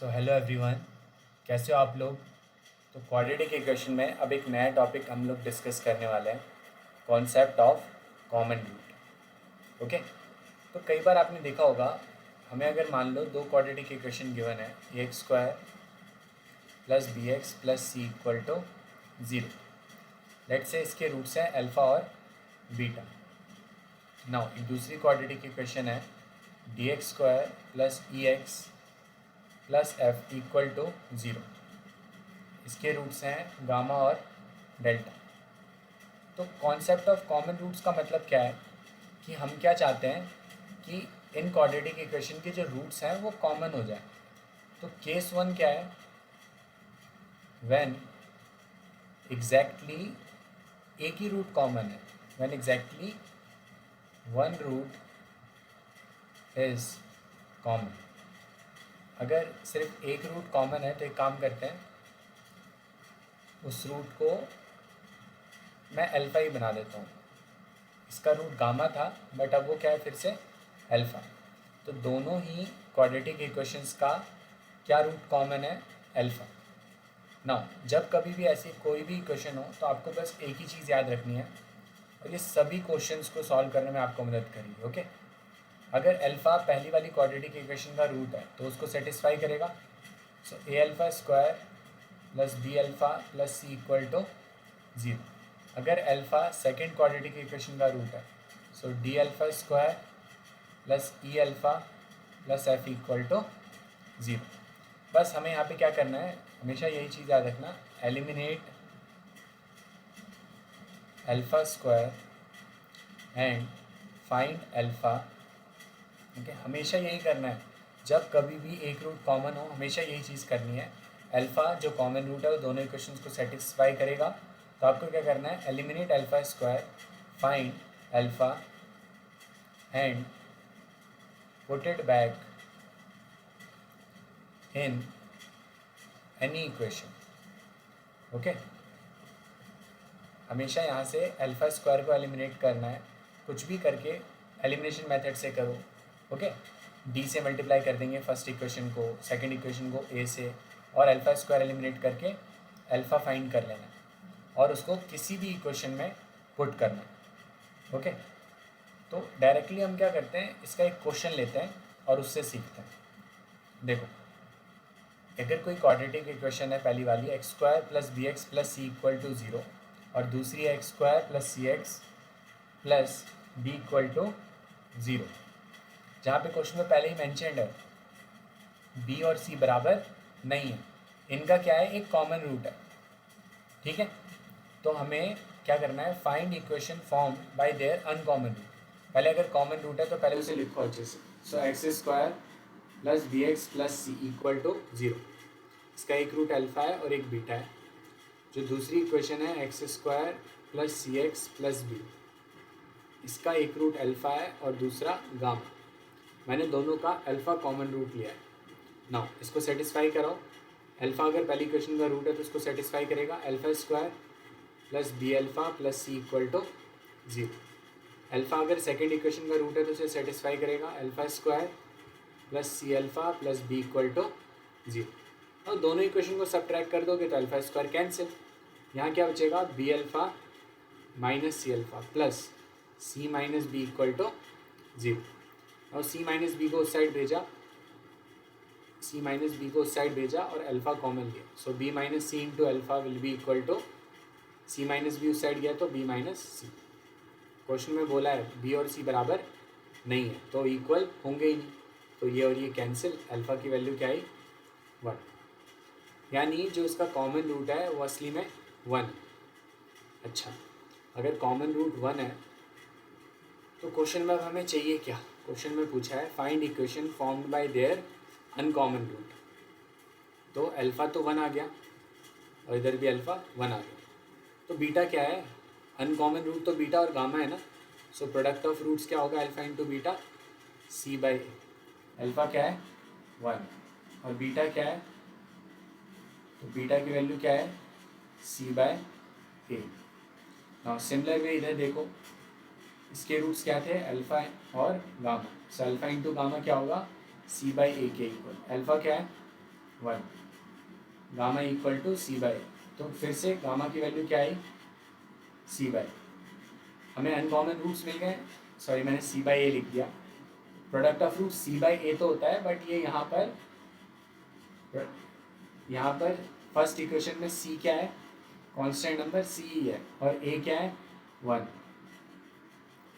So hello everyone, कैसे हो आप लोग। तो क्वाड्रेटिक इक्वेशन में अब एक नया टॉपिक हम लोग डिस्कस करने वाले हैं, concept of common root. Okay, तो कई बार आपने देखा होगा, हमें अगर मान लो दो क्वाड्रेटिक इक्वेशन गिवन है, a x square plus B x plus C equal to zero. Let's say इसके रूट्स हैं अल्फ़ा और बीटा। नाउ एक दूसरी क्वाड्रेटिक इक्वेशन है D X square plus E X plus F equal to zero. इसके roots हैं gamma और delta. तो कॉन्सेप्ट ऑफ कॉमन रूट्स का मतलब क्या है कि हम क्या चाहते हैं कि इन क्वाड्रेटिक इक्वेशन के जो रूट्स हैं वो कॉमन हो जाए। तो केस वन क्या है, व्हेन एग्जैक्टली एक ही रूट कॉमन है, when exactly one root is common. अगर सिर्फ एक रूट कॉमन है तो एक काम करते हैं, उस रूट को मैं अल्फ़ा ही बना देता हूँ। इसका रूट गामा था बट अब वो क्या है, फिर से अल्फ़ा। तो दोनों ही क्वाड्रेटिक इक्वेशंस का क्या रूट कॉमन है, अल्फ़ा। नाउ जब कभी भी ऐसी कोई भी इक्वेशन हो तो आपको बस एक ही चीज़ याद रखनी है, और ये सभी क्वेश्चंस को सॉल्व करने में आपको मदद करेगी। ओके, अगर अल्फ़ा पहली वाली क्वाड्रेटिक इक्वेशन का रूट है तो उसको सेटिस्फाई करेगा। So a alpha square plus B alpha plus C equal to zero. अगर अल्फ़ा सेकेंड क्वाड्रेटिक इक्वेशन का रूट है, so d alpha square plus e alpha plus F equal to zero. बस हमें यहाँ पे क्या करना है, हमेशा यही चीज़ याद रखना, eliminate alpha square and find alpha. Okay, हमेशा यही करना है, जब कभी भी एक रूट कॉमन हो हमेशा यही चीज़ करनी है। अल्फ़ा जो कॉमन रूट है वो दोनों इक्वेशंस को सेटिस्फाई करेगा। तो आपको क्या करना है, eliminate alpha square, find alpha and put it back in any equation. Okay, हमेशा यहाँ से अल्फ़ा स्क्वायर को एलिमिनेट करना है, कुछ भी करके एलिमिनेशन मेथड से करो। ओके, डी से मल्टीप्लाई कर देंगे फर्स्ट इक्वेशन को, सेकंड इक्वेशन को ए से, और अल्फ़ा स्क्वायर एलिमिनेट करके अल्फ़ा फाइंड कर लेना और उसको किसी भी इक्वेशन में पुट करना। ओके, तो डायरेक्टली हम क्या करते हैं, इसका एक क्वेश्चन लेते हैं और उससे सीखते हैं। देखो, अगर कोई क्वाड्रेटिक इक्वेशन है, पहली वाली X square plus B x plus C equal to zero, और दूसरी X square plus C X plus B equal to zero, जहाँ पे क्वेश्चन में पहले ही मैंशनड है बी और सी बराबर नहीं है, इनका क्या है, एक कॉमन रूट है। ठीक है, तो हमें क्या करना है, find equation form by their uncommon root. पहले अगर कॉमन रूट है तो पहले उसे लिखो अच्छे से। So x square plus B x plus C equal to zero, इसका एक रूट अल्फ़ा है और एक बीटा है। जो दूसरी इक्वेशन है x square plus C X plus B, इसका एक रूट अल्फ़ा है और दूसरा गामा। मैंने दोनों का अल्फ़ा कॉमन रूट लिया है। नाउ इसको सेटिस्फाई कराओ। अल्फ़ा अगर पहली इक्वेशन का रूट है तो इसको सेटिस्फाई करेगा, alpha square plus B alpha plus C equal to zero. Alpha अगर सेकेंड इक्वेशन का रूट है तो उसे सेटिस्फाई करेगा, alpha square plus C alpha plus B equal to zero. और दोनों इक्वेशन को सब्ट्रैक्ट कर दोगे तो अल्फ़ा स्क्वायर कैंसिल, यहाँ क्या बचेगा, B alpha minus C alpha plus C minus B equal to zero. और सी माइनस बी को उस साइड भेजा, सी माइनस बी को उस साइड भेजा और अल्फ़ा कॉमन लिया। So b minus c into alpha will be equal to, c minus b उस साइड गया तो बी माइनस सी। क्वेश्चन में बोला है बी और सी बराबर नहीं है तो इक्वल होंगे ही नहीं, तो ये और ये कैंसिल, अल्फ़ा की वैल्यू क्या आई, वन। यानी जो इसका कॉमन रूट है वो असली में वन है। अच्छा, अगर कॉमन रूट वन है तो क्वेश्चन में अब हमें चाहिए क्या, क्वेश्चन में पूछा है find equation formed by their uncommon root. तो अल्फ़ा तो वन आ गया और इधर भी अल्फ़ा वन आ गया, तो बीटा क्या है, अनकॉमन रूट तो बीटा और गामा है ना। सो प्रोडक्ट ऑफ रूट्स क्या होगा, alpha into beta C by A. Alpha क्या है, वन, और बीटा क्या है, तो बीटा की वैल्यू क्या है, सी बाय ए। नाउ सिमिलर वे इधर देखो, इसके रूट्स क्या थे, अल्फ़ा और गामा। सो अल्फ़ा इंटू गामा क्या होगा, सी बाई ए के इक्वल। अल्फ़ा क्या है, 1, gamma equal to c by, तो फिर से गामा की वैल्यू क्या आई, सी बाई, हमें अनकॉमन रूट्स मिल गए, सॉरी मैंने सी बाई ए लिख दिया, product of root c by a तो होता है, बट ये यहाँ पर फर्स्ट इक्वेशन में सी क्या है, कांस्टेंट नंबर सी ही है, और ए क्या है 1,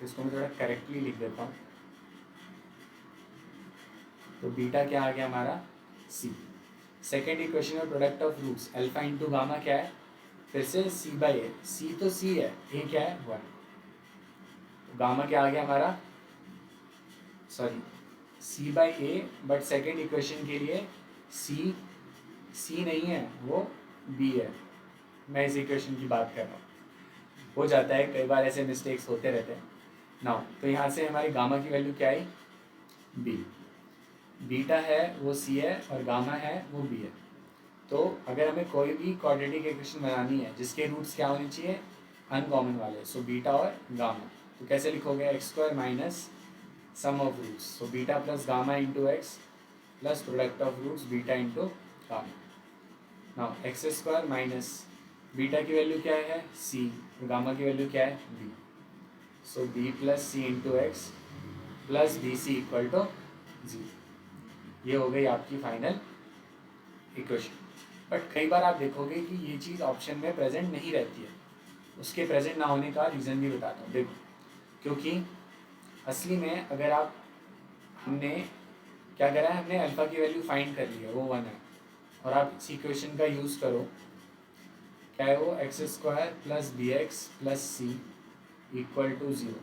इसको मैं थोड़ा करेक्टली लिख देता हूँ, तो बीटा क्या आ गया हमारा सी। सेकेंड इक्वेशन में product of roots alpha into gamma क्या है, फिर से सी बाई ए, सी तो सी है, ए क्या है 1, तो गामा क्या आ गया हमारा, sorry C by A, but second equation के लिए सी नहीं है, वो बी है, मैं इस इक्वेशन की बात कर रहा हूँ, हो जाता है कई बार ऐसे मिस्टेक्स होते रहते हैं नाउ। तो यहाँ से हमारी गामा की वैल्यू क्या आई बी, बीटा है वो सी है और गामा है वो बी है। तो अगर हमें कोई भी क्वाड्रेटिक इक्वेशन बनानी है जिसके रूट्स क्या होने चाहिए, अनकॉमन वाले, सो बीटा और गामा, तो कैसे लिखोगे, X square minus sum of roots, so beta plus gamma into x plus product of roots beta into gamma. Now X square minus beta की वैल्यू क्या है सी, गामा की value क्या है B, so B plus C into x plus B C equal to 0, ये हो गई आपकी फाइनल इक्वेशन। बट कई बार आप देखोगे कि ये चीज़ ऑप्शन में प्रेजेंट नहीं रहती है, उसके प्रेजेंट ना होने का रीज़न भी बताता हूँ, देखो क्योंकि असली में अगर आप, हमने क्या करा है, हमने अल्फ़ा की वैल्यू फाइंड कर ली है, वो 1 है, और आप इस इक्वेशन का यूज़ करो, क्या है वो, X square plus B x plus C equal to 0,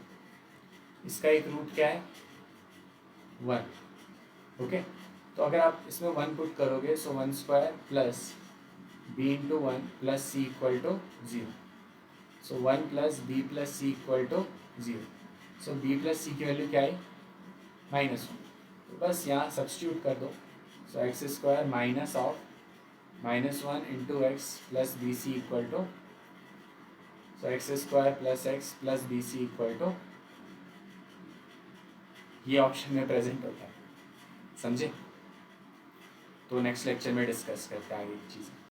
इसका एक रूट क्या है 1, ओके। तो अगर आप इसमें 1 पुट करोगे, so 1 square plus b into 1 plus C equal to 0, so 1 plus b plus C equal to 0, so B plus c की वैल्यू क्या आई -1, तो बस यहाँ सब्स्टिट्यूट कर दो, so x square minus of -1 into x plus B C equal to, so x square plus x plus B C equal to, ये option में present होता है, समझे। तो नेक्स्ट लेक्चर में डिस्कस करते हैं आगे चीज़ें।